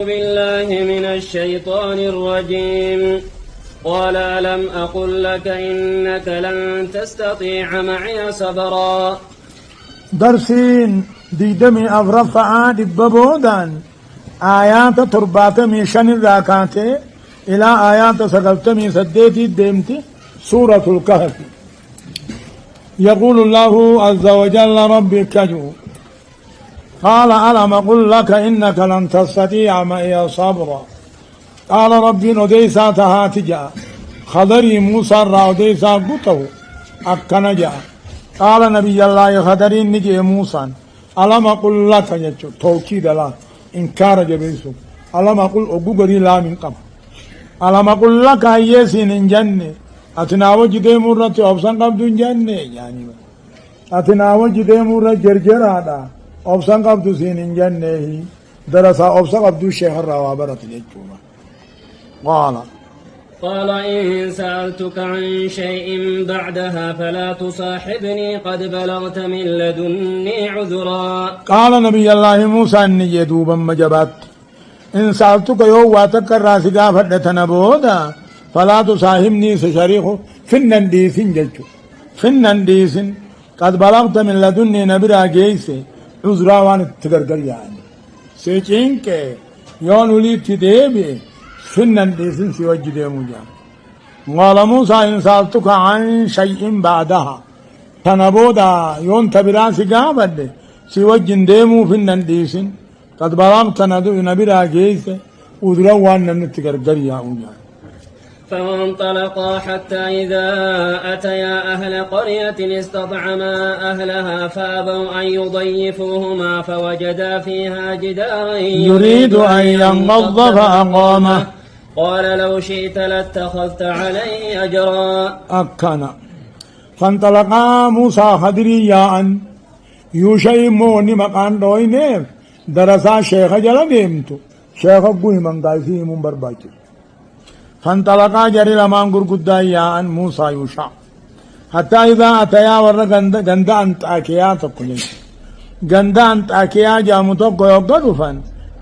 بالله من الشيطان الرجيم. قال ألم أقل لك إنك لن تستطيع معي صبرا. درسين ديدمي أفرفعا دببودان آيات ترباتمي شن الراكاتي إلى آيات سقلتمي سديتي ديمتي سورة الكهف. يقول الله عز وجل ربي كجو قال ألم أقل لك إنك لن تستطيع معي صبرا. قال ربي نديسا تهاتجا خضري موسى را وديسا قطو أكنجا. قال نبي الله خضري نجي موسى ألم أقل لك يجو توكيد لا إنكار جبيسو ألم أقل أقوغري لا من قبل ألم أقل لك يسين جنة أتناو جدي مرة أبسان قبضون جنة يعني أتناو جدي مرة جرجر هذا أبسان قبضو سين جنة درسا أبسان قبضو الشيخ الروابرة يجوما. قال إن سألتك عن شيء بعدها فلا تصاحبني قد بلغت من لدني عذرا. قال نبي الله موسى أني يدوبا مجبات إن سألتك يو واتك الراسقا فدتنا بودا فلا تصاحبني سشريخو فنن ديسن جلتو فنن ديسن قد بلغت من لدني نبرا جيسي عذرا وان تقرقر يعني سيچينك يون ولي تديبي فنن ديسن سيوجد موجا. قال موسى إن سألتك عن شيء بعدها تنبودا يون تبراسي قابد سيوجد ديمو فنن ديسن قد بلغت نبرا جيسي عذرا وان نتقرقر يعني. فانطلقا حتى إذا أتيا أهل قرية استطعما أهلها فأبوا أن يضيفوهما فوجدا فيها جدارا يريد أن ينقض فأقامه. قال لو شئت لاتخذت عليه أجرا. أكنا فانطلقا موسى خدريا يوشي موني مقان دوينيف درسا شيخ جل ديمتو شيخ قوي من قايفي من برباجر. فانطلقا جري لمان قرقودا يا موسى يوشع حتى إذا أتيا ورى غندا أنطاكيا تقولين غندا أنطاكيا جامو توقو يقضفن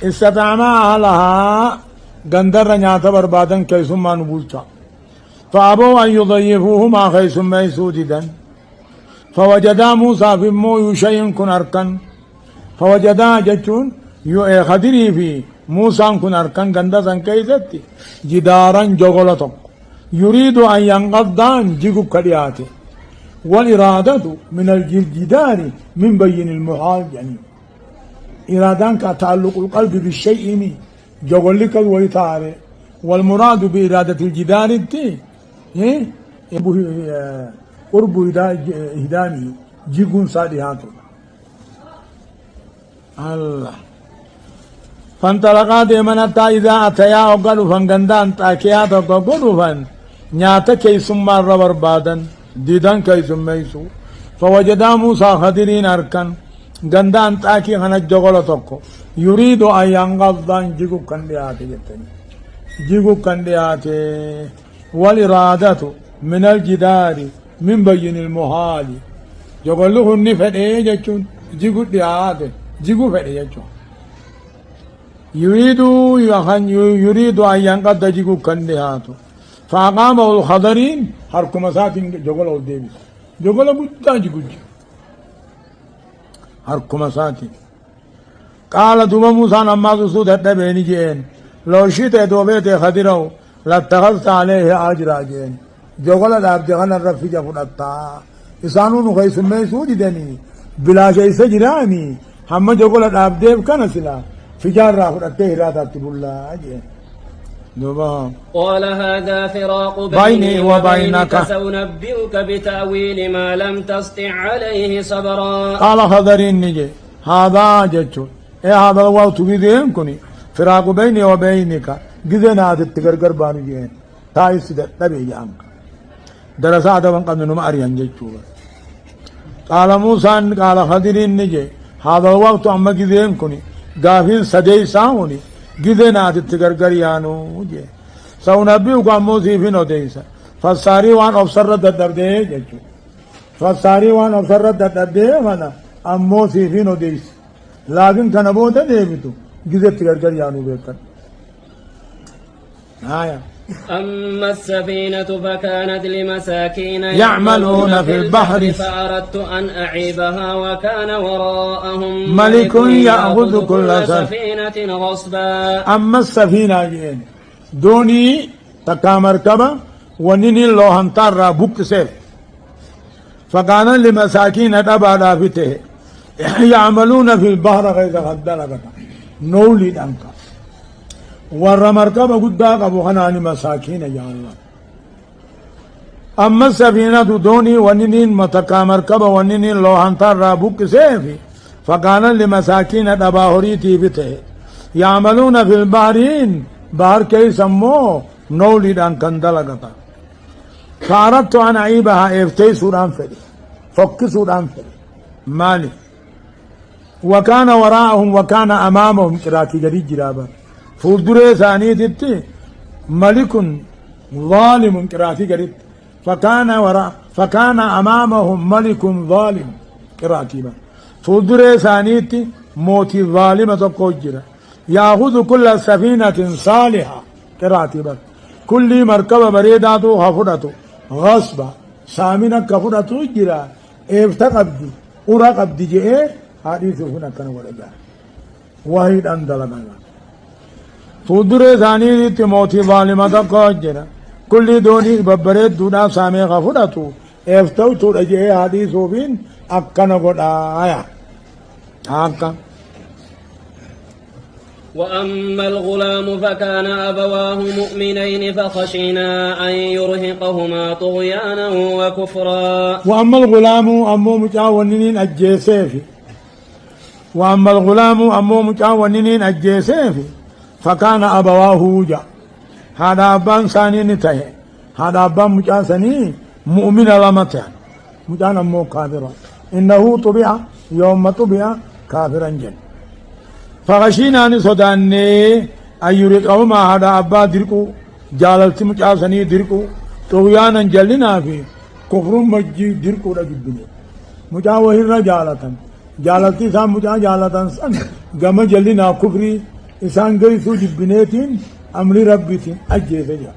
استطعما أهلها غندا رنياتا بربادن كيسما نبولتا فأبوا أن يضيفوهما خيسما يسوددا. فوجدا موسى في مو يشين كن أركن فوجدا جتون خدري في موسى كن أركن غندا سن كيستي جدارا جغلتك يريد أن ينقضان جيكو كرياتي. والإرادة من الجدار من بين المحال يعني إرادان كتعلق القلب بالشيء مي جغلك ويتعالي. والمراد بإرادة الجدار التي قرب إهداني جيكون صادحاته الله. فانطلقا ديمنا تا إذا أتيا وقالوا فانغندا أنطاكيا تقولوا فان نياتا كيسما ربر بادن ديدان كيسما يسو. فوجدا موسى خدرين أركان غندا أنطاكي خنا جغل تقو يريد أن ينقضان جيكو كندياتي جتني جيكو كندياتي. والإرادة من الجدار من بين المحال جغلوه النفر إيه جتون جيكو دياتي جيكو فر جتون يريد أن ينقض جيكو كندياتو. فأقامه الخضرين حركم ساتين جغل الديبس جغل بدا جيكو حركم ساتين. قال دوما موسى نما سود حتى بيني جين لو شئت دوبيت خضرو لاتخذت عليه أجرا جين جغل الأب جغل الرفيجة فلتا إسانو نخيس ميسود دني بلا شيء سجراني هم جغل الأب ديب كان سلا فجار راهو التهرات تبولا أجين. قال هذا فراق بيني وبينك سأنبئك بتأويل ما لم تستطع عليه صبرا. قال خضرين نجي هذا جتشو هذا الوقت بذين كني فراق بيني وبينك جذنا تتقرقر بانو جين تايس تبي جانك درسات وانقذ نماريان جتشو. قال موسى قال خضرين نجي هذا الوقت أما جذين كني غافين سدي ساوني جذنا تتقرقريانو جي سأنبئك موسى في نوديسا فالساري وان أبصرت الدبدي جتشو فالساري وان أبصرت الدبدي فانا أم موسى في نوديس لكن كان بودا ديبتو جزت غرغر يانو بيكن آية أما السفينة فكانت لمساكين يعملون في البحر فأردت أن أعيبها وكان وراءهم ملك يأخذ كل سفينة غصبا. أما السفينة جين دوني تكا مركبة ونني لوهن تارا بوك سيف فكان لمساكين أبا دافته يعملون في البحر غير غدالة نولي دانكا ورا مركبة قداك أبو خنان مساكين يا الله. أما السفينة دوني وننين متكا مركبة وننين لوهن تارا بوك سيفي فكان لمساكين أبا هريتي بته يعملون في البحرين بحر كي سمو نولي دان كندلغتا فأردت أن أعيبها إفتي سودان فدي فك سودان فدي مالي وكان وراءهم وكان أمامهم كراكي جري جرابا فولدري ثاني تتي ملك ظالم كراكي جري فكان أمامهم ملك ظالم كراكي با فولدري ثاني تي موتي ظالمة تقوجرا يأخذ كل سفينة صالحة كراكي با كل مركبة بريداتو خفرتو غصبا سامنا كفرتو جرا إفتا قبدي أورا قبدي جئ حديث هنا كان ولدا واحد أندلنا فودري ثاني تموتي ظالمة قاجرة كل دوني ببرد دودا سامي غفرتو افتو ترجع حديث بين أكنا قد آية هكا. وأما الغلام فكان أبواه مؤمنين فخشينا أن يرهقهما طغيانا وكفرا. وأما الغلام أمو متعاونين الجيسيفي وأما الغلام أمو متعاونين الجيسيفي فكان أبواه وجا هذا أبان ثاني نتهي هذا أبان متعاوني مؤمن لمتع متعاون أمو كافرا إنه طبيعة يوم طبيعة كافرا جن فغشينا نصداني أن يرقهما هذا أبا دركو جاللت متعاوني دركو طغيانا جلنا في كفر مجي دركو رجبني متعاون رجالة جالتي سام مجا جالتان سن غم جلنا كفري إسان غير سوج بنيتين أمر ربيتين أجيزا.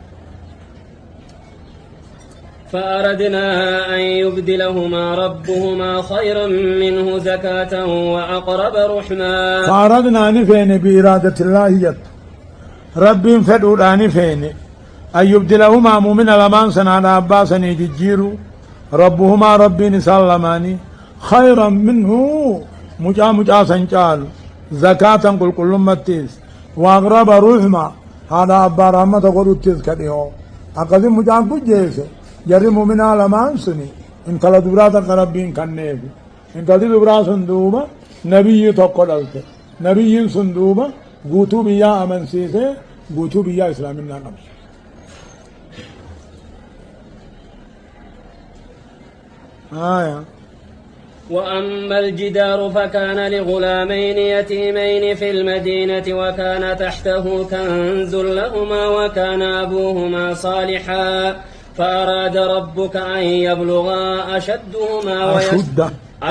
فأردنا أن يبدلهما ربهما خيرا منه زكاة وأقرب رحما. فأردنا نفين بإرادة الله يد رب فدود نفين أن يبدلهما مؤمن لمن سنة عباسا يجيرو ربهما ربي نسلماني خيرا منه مجا سنجال زكاة قل كل متيس واغرب رحمة هذا أبا رحمة قل اتيس كديو أقضي مجا كجيس جري مؤمنا لمان سني إن كلا دبرات ربين كنيف إن كلا دبرات سندوبة نبي تقللت نبي سندوبة قوتو بيا أمن سيسي قوتو بيا إسلامنا نمس. وأما الجدار فكان لغلامين يتيمين في المدينة وكان تحته كنز لهما وكان أبوهما صالحا فأراد ربك أن يبلغا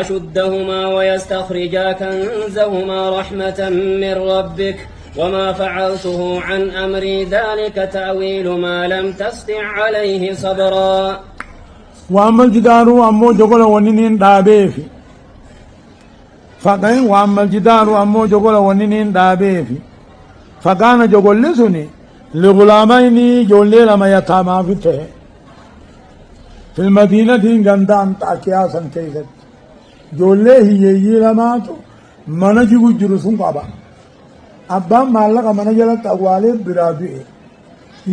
أشدهما ويستخرجا كنزهما رحمة من ربك وما فعلته عن أمري ذلك تأويل ما لم تستطع عليه صبرا. وأما الجدار أمو جغل وننين دابيفي فكان وأما الجدار أمو جغل وننين دابيفي فكان جغل لسني لغلامين جولي لما يتاما فيه في المدينة غندان تاكيا سنكيست جولي هي لماتو منجي جرسون قابا أبا مالك منجلت أقوالي برادوئي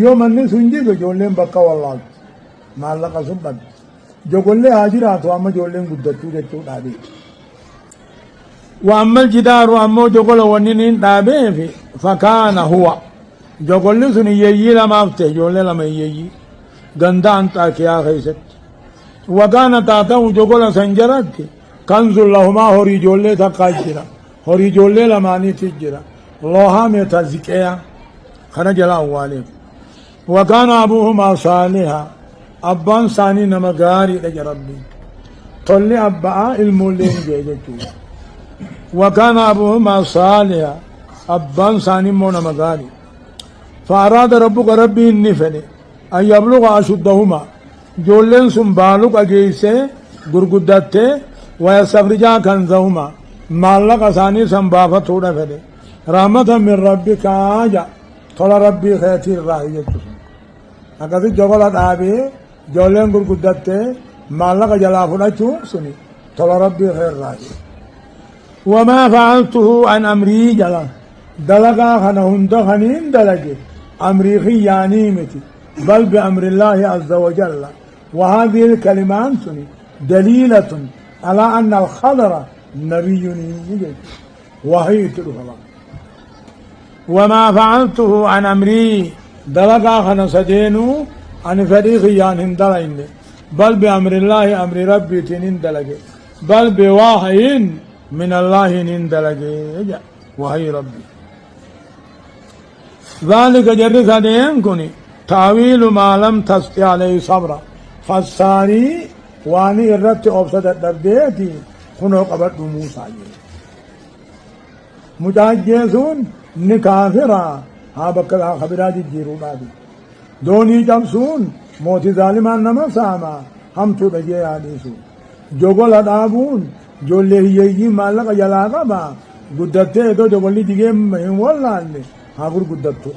يوم أني سنجي جولي بكا والله مالك سنبت جولي حاجرات وأما جولي قدتو جتو دابي. وأما الجدار وأما جول ونين دابي في فكان هو جولي سني يي لما فتح جولي لما يي غندان تاكيا خيست وكان تاتو جول سنجرت كنز لهما هوري جولي تقاجرا هوري جولي لما نتجرا لوها متزكيا خنا جلا والي وكان أبوهما صالحا أبان ثاني نمغاري ربي طلي أبا المولين جيجتو وكان أبوهما صالحا أبان ساني مونا مغاني فأراد ربك ربي النفن أن يبلغ أشدهما جولين سنبالك أجيسي غرغدته ويستخرجا كنزهما مالك ثاني سنبافة فده رحمة من ربك آجا طول ربي خيتي الراهي أكذي جغلت آبي جولين غرغدته مالك جلافنا سني طول ربي خير راهي وما فعلته عن أمري جلا دلقا خنهند خنين دلقي أمري خياني متي بل بأمر الله عز وجل وهذه الكلمات دليلة على أن الخضر نبي يجي وهي تلفظ وما فعلته عن أمري دلقا خنسدينو عن فريق يان دلين بل بأمر الله أمر ربي تنين دلقي بل بوحي من الله نندلقي وهي ربي ذلك جرث دين كني تأويل ما لم تستطع عليه صبرا فالساري واني الرت أبسط الدرديتي خنو قبط موسى متاجزون نكافرا ها بكلا خبرات الجيرون هذه دوني جمسون موت ظالمان نما ساما هم تو بجي آديسون جوغل أدابون جولي هي مالك جلاغا با قدرته تو جوغلي ديگه مهم والله هاغور قدرته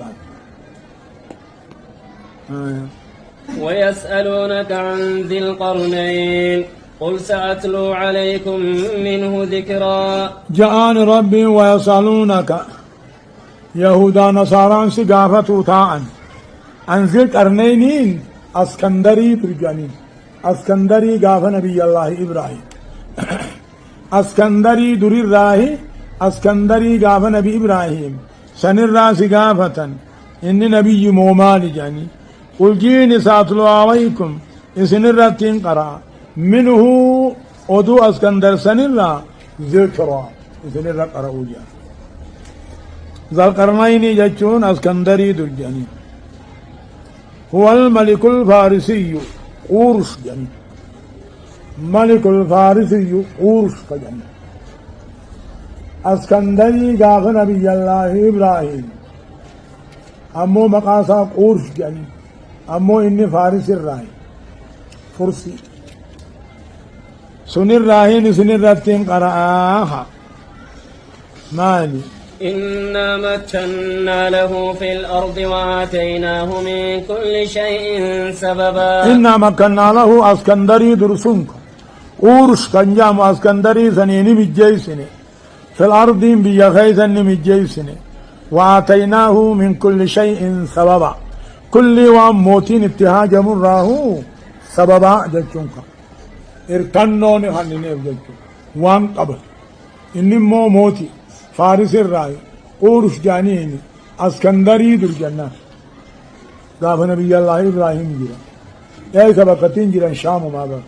ويسألونك عن ذي القرنين قل سأتلو عليكم منه ذكرا جاءن ربي ويسألونك يهودا نصارى سقافة تاعا عن ذي القرنين اسكندري ترجانين اسكندري قاف نبي الله إبراهيم اسكندري دري الراهي اسكندري قاف نبي إبراهيم سن الراس قافة إن نبي مومال جاني قل جيني ساتلو عليكم إسن الراتين قرأ منه أدو اسكندر سن الرا ذكرى إسن الرا قرأوا جان ذا القرنين جاتشون اسكندري درجاني هو الملك الفارسي قورش جاني ملك الفارسي قورش جاني اسكندري قاف نبي الله إبراهيم أمو مقاسا قورش جاني أمو إني فارس الراهي فرسي سن الراهين سن الرتين قرآها مالي إنا مكنا له في الأرض وآتيناه من كل شيء سببا إنا مكنا له اسكندري درسنك قورش كنجام اسكندري سنيني بجيسني في الأرض بيخيزن مجيسني وآتيناه من كل شيء سببا كل وام موتين ابتهاج مراه سببا جتشنك ارتنون خليني بجتشن وان قبل إني مو موتي فارس الرأي قورش جانيني اسكندري در جنة قاف نبي الله إبراهيم جرا ايسا بقتين جرا شام ما بر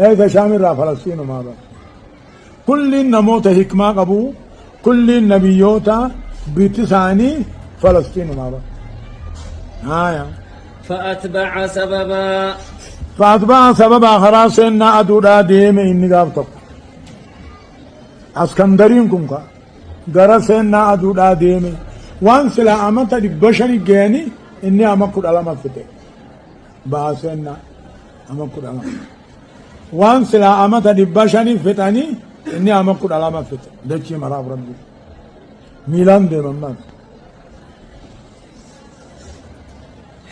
ايسا شام را فلسطين ما بر كل نموت حكمة قبو كل نبيوتا بتساني فلسطين ما بر آية فأتبع سببا خلاص إن أدودا ديم إني قابتك اسكندرين كمكا غرس إن أدودا ديم وان سلا أمتا دي بشري جاني إني أمكود علامة فتح باسنا أمكود علامة وان سلا أمتا دي بشري فتاني إني أمكود علامة فتح دكي مراب ربي ميلان دي ممان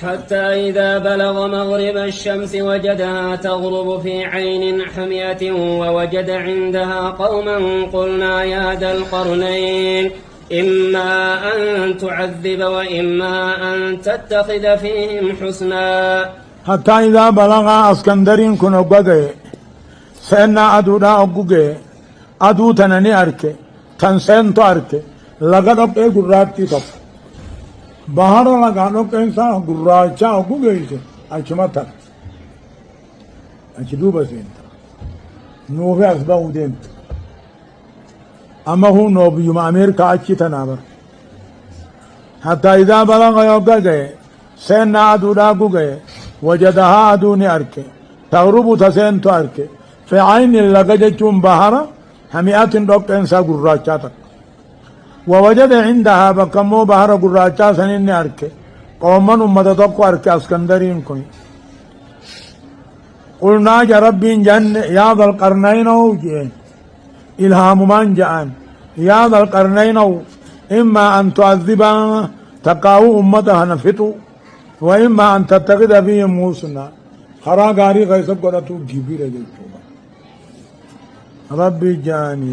حتى إذا بلغ مغرب الشمس وجدها تغرب في عين حمية ووجد عندها قوما قلنا يا ذا القرنين إما أن تعذب وإما أن تتخذ فيهم حسنا حتى إذا بلغ اسكندرين كن أبقى سينا أدودا أبقى أدو تنني أركي تنسين تو أركي لقد أبقى قراتي طب بحر لگانو کینسا گراچا اگو گئی سے اچما تک اچدو بسین نوفي اسبا ودين اما هو نوبي يوم امريكا اچي تنابر حتى اذا بلغ يوغا گئے سين عدو داگو گئے وجدها عدوني اركي تغرب تسين تو اركي في عين لگجچون بحر هميات دوك انسا گراچا تک ووجد عندها بكمو بحر قراچا سنين أركي قوما أمة تقو أركي اسكندرين كن قلنا يا ربي جن يا ذا القرنين وجين إلهام من جان يا ذا القرنين إما أن تعذبا تقاو أمتها نفتو وإما أن تتخذ فيهم موسنا خرا غاري غيسب قدتو جبير جيتوبا ربي جاني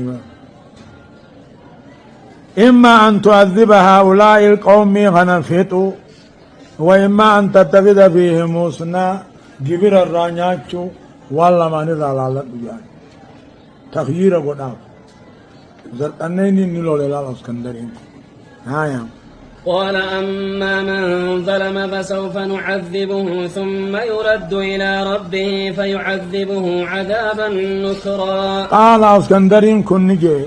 إما أن تعذب هؤلاء القوم غنفتو وإما أن تتخذ فيهم موسنا جبير الرانياتشو والله ما نرى لالت بجاني تخيير قدام زرطنين نلو للال اسكندرين هايا قال أما من ظلم فسوف نعذبه ثم يرد إلى ربه فيعذبه عذابا نكرا قال اسكندرين كن نجي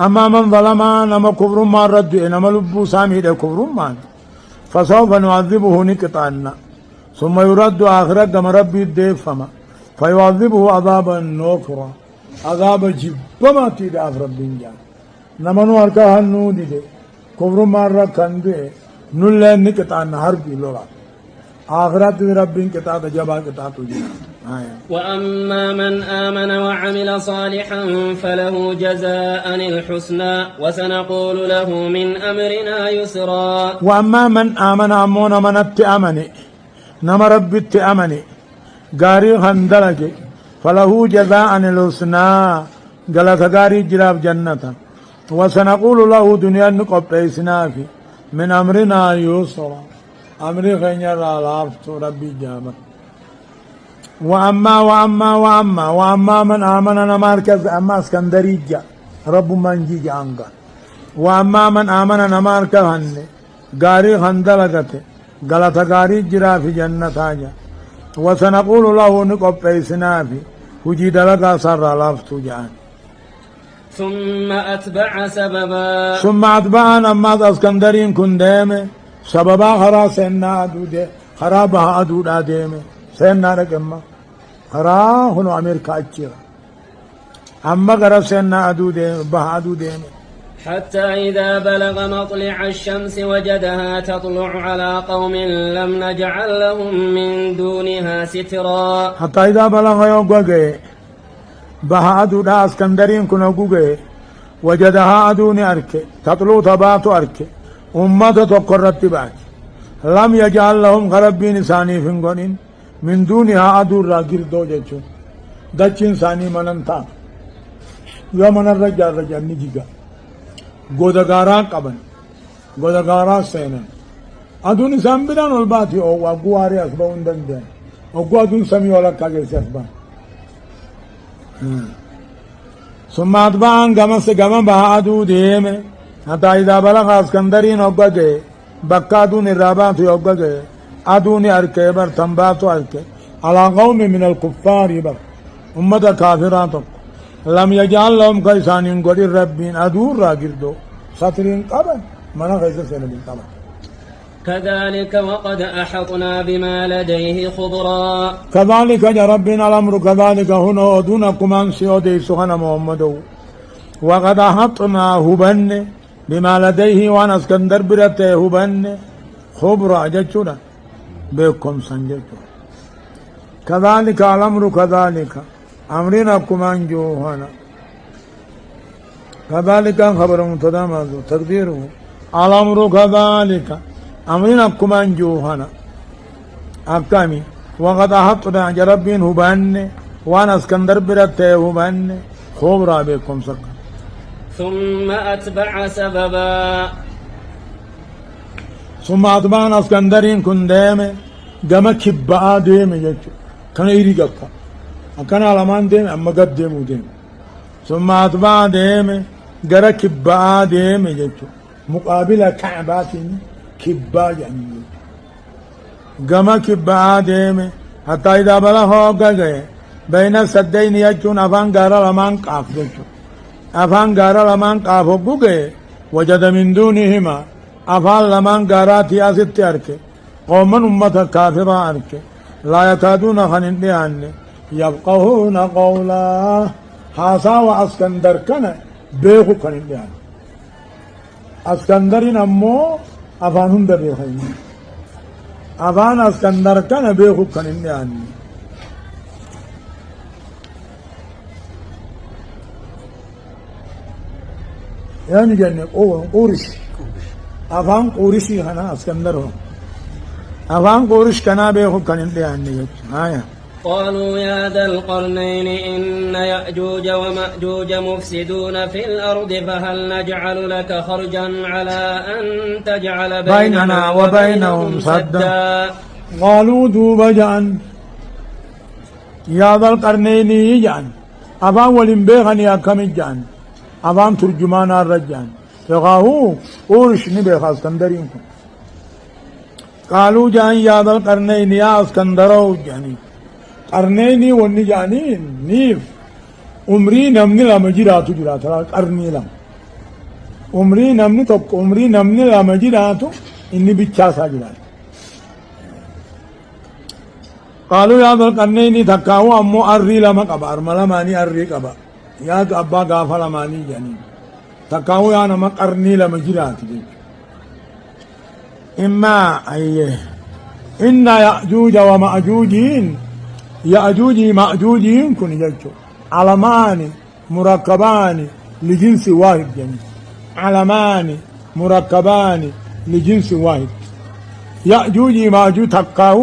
أما من ظلم نما كفر ما رد نما لبو سامي ده كفر ما فسوف نعذبه نكتانا ثم يرد آخرة كما ربي الدفما فيعذبه عذابا نكرا عذاب جبما تيدا ربي جان نما نواركا هنو دي كفر مرة كندي نلا نكتان حربي لولا آخرت ربي كتاب جبا كتاب تجينا وأما من آمن وعمل صالحا فله جزاء الحسنى وسنقول له من أمرنا يسرا وأما من آمن أمون من التأمني نما ربي التأمني غاري خندلك فله جزاء الحسنى قالت غاري جراب جنة وسنقول له دنيا نقبيسنا في من أمرنا يسرا أمري غير العفت ربي جابر وأما من آمن نماركز أما اسكندريجا رب منجي جانغا وأما من آمن نماركز هن غاري خندلقت غلط غاري جرا في جنة آجا وسنقول له نقبيسنا في وجد لك سر العفت جان ثم أتبع أما اسكندرين كن ديمه سببا خرا سنة أدودة خرا بها أدودة ديمه سنة رقمة خرا هنو أمريكا أجيرا أما خرا سنة أدودة بها أدودة حتى إذا بلغ مطلع الشمس وجدها تطلع على قوم لم نجعل لهم من دونها سترا حتى إذا بلغ يوغوغي بها أدودة اسكندرين كنا غوغي وجدها أدوني أركي تطلع تباتو أركي أمة تقررت بعد لم يجعل لهم غربين ثاني فنغنين من دونها أدور راجل دوجة دچين ثاني مننتا يومن الرجال نجيغا غودغارا قبن غودغارا سينن أدوني سامبران والباتي أو أقواري أسبون دندن أقوى دون سمي ولا كاجر سيسبان ثم أتبعان غمس غمم بها أدو ديمه حتى إذا بلغ اسكندرين أوغاغي بكادون الرابات أوغاغي أدوني أركي بر تنباتو أركي على قوم من الكفار بر أمة كافرات لم يجعل لهم كيسانين قد ربين أدور راقردو سطرين قبل من غيث سنة بالقبل كذلك وقد أحطنا بما لديه خبرا كذلك يا ربنا الأمر كذلك هنا دونكم أن سيودي سخن محمد وقد أحطنا هبن بما لديه وانا اسكندر برته هبن خبرا جچونا بكم سنجتو كذلك الأمر كذلك أمرنا كمان جوهنا كذلك خبر متدام تقديره الأمر كذلك أمرنا كمان جوهنا أكامي وقد أحطنا جربين هبن وانا اسكندر برته هبن خبرا بكم سنجتو ثم أتبع سببا ثم أتبع اسكندرين كن ديمه جما كبا ديمه جچو كان يري گكا كان علمان ديمه اما قد ديمو ديمه ثم أتبع ديمه غرا كبا ديمه جچو مقابل كعبات كبا يعني جما كبا ديمه حتى إذا بلغ غغه بين السدين يجون افان غارا لمان قاف جچو افان غارا لمان قاف غوغه وجد من دونهما افان لمان غاراتي اسيت اركه قومن امه كافره اركه لا يكادون خننديان يفقهون قولا حاسا واسكندر كان بيخو خننديان اسكندرين امو افان هند بيخين افان اسكندر كان بيخو كان يعني يعني جنة قورش افان قورشي هنا اسكندرهم افان قورش كان بيخو كان يعني هايا قالوا يا ذا القرنين إن يأجوج ومأجوج مفسدون في الأرض فهل نجعل لك خرجا على أن تجعل بيننا وبينهم سدا قالوا دوبا جان يا ذا القرنين جان أبان ولن بيغن يا كم جان أبان ترجمان الرجان يغاهو قرش نبيخ اسكندرين قالوا جان يا ذا القرنين يا اسكندرو جاني قرنيني وني جانين نيف عمري نمني لما جراتو جراتو قرني لم عمري نمني توك عمري نمني لما جراتو إني بيتشاسا جرات قالوا يا ذا القرنين تكاو أمو أري لما قبا أرملا ماني أري قبا يا أبا غافل ماني جانين تكاو يا نما قرني لما جراتو إما أيه إن يأجوج ومأجوجين يأجوجي مأجوجين كن يجو علمان مركبان لجنس واحد يعني علمان مركبان لجنس واحد يأجوجي مأجوج تقاو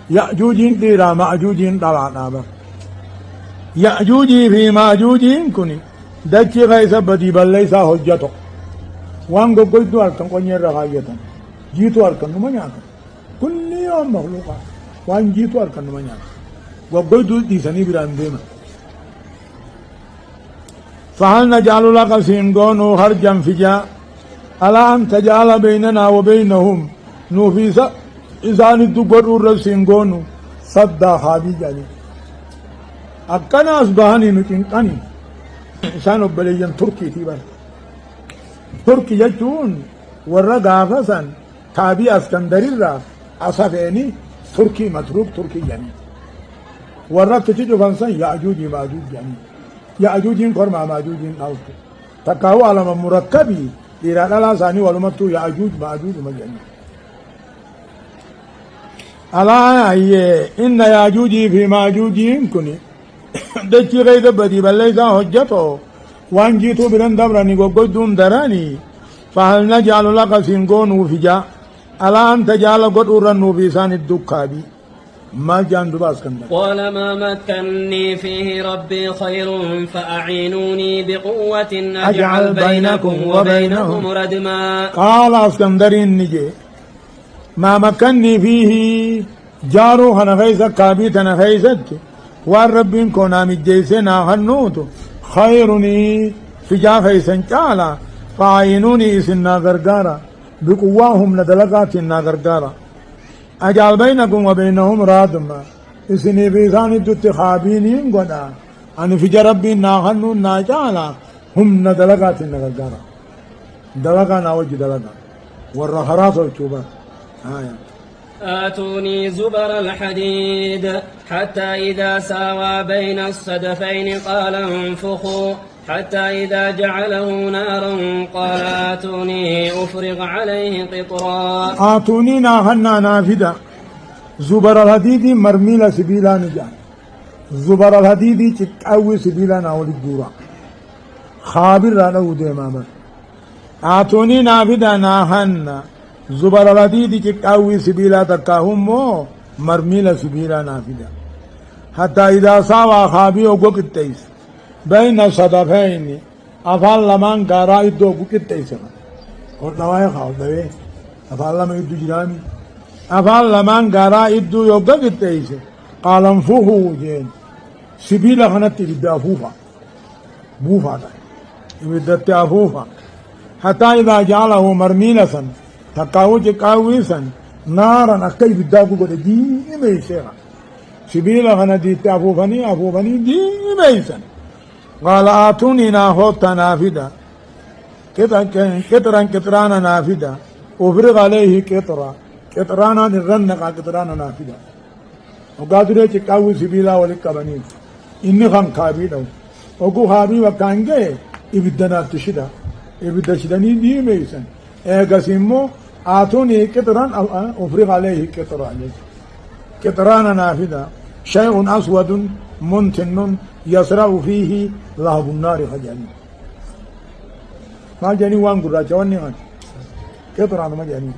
يأجوجين ديرا مأجوجين طلعنا يأجوجي في مأجوجين كن دكي غيث بدي بل ليس حجته وان قلت أركن قنية رغاية جيتو أركن نمانياك كل يوم مخلوقا وان جيتو أركن نمانياك وقلت ديساني بران ديما فهل نجعل لك سينغون خرجا فجا ألا أن تجعل بيننا وبينهم نوفيسا إذا ندقر الرسينغون صدى خابي جالي أكنا أصبحاني نتنقني إسان أبليجن تركي تيبان تركي جتون ورقافة تابي اسكندري را أصفيني تركي متروك تركي جاني ورقت تجو فانسان يأجوجي ماجوج يعني يأجوجين كرما ماجوجين ناوتو تكاو على مركبي إرادة لا ثاني ولمتو يأجوج ماجوج مجاني ألا إن يأجوجي في ماجوجين كني دكي غير بدي بل ليس حجته وان جيتو برن دبراني وقدون دراني فهل نجعل لك سنقون وفجا ألا أن تجعل قد أرنو في سان الدكابي ما جان دباس كندا قال ما مكنني فيه ربي خير فأعينوني بقوة أجعل بينكم وبينهم ردما قال اسكندرين نجي ما مكنني فيه جارو هنفيسة كابيت هنفيسة والرب كنا مجيسنا هنوتو خيرني في جافيسا تعالى فأعينوني سنا غرغارا بقواهم ندلقاتنا غرغارا أجعل بينكم وبينهم رادما إسني في ثاني التخابينين قدا أن في ربي ناخنو ناجالا هم ندلقات النغرقارا دلقا ناوجي دلقا والرخراط والشوبا آتوني زبر الحديد حتى إذا ساوى بين الصدفين قال انفخوا حتى إذا جعله نارا قال آتوني أفرغ عليه قطرا آتوني ناخنا نافذة زبر الحديد مرميلة سبيلا نجان زبر الحديد تتقوي سبيلا ناولي الدورا خابر رانا وديما آتوني نافذة ناخنا زبر الحديد تتقوي سبيلا تكاهم مرميلة سبيلا نافذة حتى إذا ساوى خابي وقوك التيس بين صدفين أفعل لمن قارا إدو بكت إسما قلت نوايا خاو دوي أفعل لمن إدو جرامي أفعل لمن قارا إدو يوغا إسما قال انفوه جين سبيل خنت إبدا أفوفا بوفا دا إبدا أفوفا حتى إذا جعله مرمينة تقاوج قاويسا نارا أكي إبدا قد جيم إسما سبيل خنت أفوفني جيم إسما قال آتوني ناخوت نافذة كترانا نافذة أفرغ عليه كترانا نرنق كترانا نافذة وقادرة تقاوي سبيلا ولكبنين إني خان كابي دو وقو خابي وكانجي إبدنا تشدا إبدا شدني دي ميسن قسمو آتوني قطرا أفرغ عليه قطرا قطران نافذة شيء أسود منتن يسرع فيه لهب النار خجاني ما جاني وان قراجة واني غاني قطران ما جاني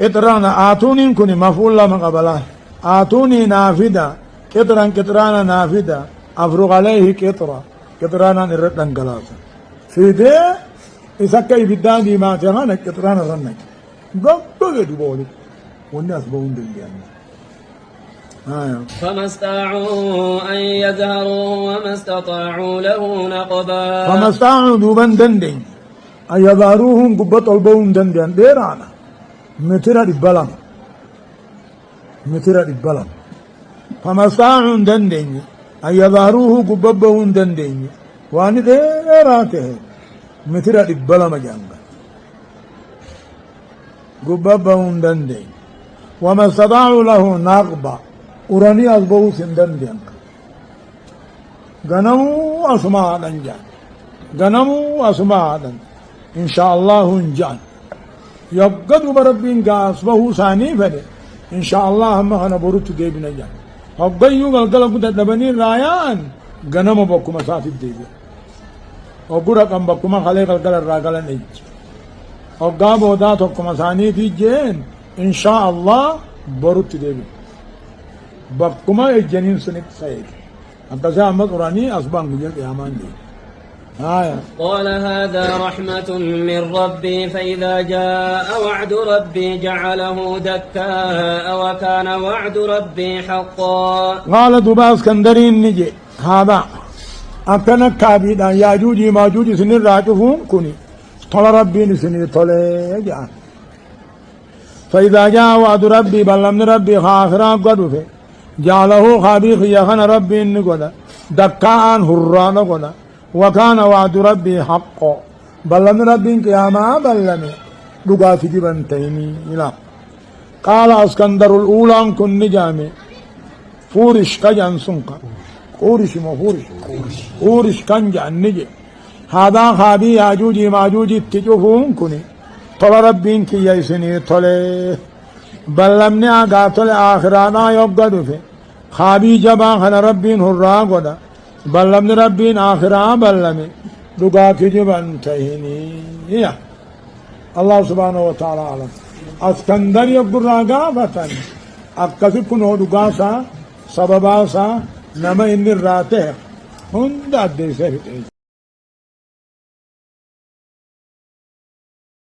قطران آتوني كني مفعول لما قبله آتوني نافذة قطران نافذة أفرغ عليه قطرة قطران نردن قلاسا في ده إسكا يبدان دي ما تغانا قطران رنك قطة دبولي والناس بون دليان فما استطاعوا أن يظهروا وما استطاعوا له نقبا فما استطاعوا دوبان دندين أن يظهروهم قبط البون دندين ديرانا مترى البلم فما استطاعوا دندين أن يظهروه قبط بون دندين وأن ديراته مترى البلم جانبا قبط بون دندين وما استطاعوا له نقبا uranii as ba'uus hin dandeenye ganamuu asuma haadhan jaan ganamuu asuma haadhan insha allahu hin jaan yogga duba rabbiin gaa as bahuu isaanii fedhe insha allah hamma kana borutti deebina jaan hoggayyuu galgala ku dadhabanii raayaan ganama bakkuma isaatiif deebi'a hoggu dhaqan bakkuma kalee galgala irraa galan ejji hoggaa boodaa tokkuma isaaniitii jeen insha allah borutti deebina بقما الجنين سنت سيد أبدا ما قراني أصبان بجل يامان دي قال هذا رحمة من ربي فإذا جاء وعد ربي جعله دكاء وكان وعد ربي حقا قال دباس كندرين نجي هذا أكنا كابيدا ياجوجي ماجوجي سنين راجفون كوني طل ربي سنين طل جان فإذا جاء وعد ربي بلمن ربي خاخرا قدو جعله خابيخ يخن ربي نقودا دكان هران قودا وكان وعد ربي حقا بلن ربي قياما بلن لقاتي جبنتيني لا قال اسكندر الأولى كن نجامي فورش كجان سنقا فورش كنجان نجي هذا خابي ياجوجي ماجوجي تجوفون كني طل ربي كي يسني طلي بلمني آقاتل آخرانا يبقدو في خابي جبا خنا ربين هرا قدا بلمني ربين آخرا بلمي لقاتي جبان تهيني الله سبحانه وتعالى عالم اسكندر يقر راقافة اقصد كنو لقاسا سبباسا نما إن الراتح هنداد دي سيرت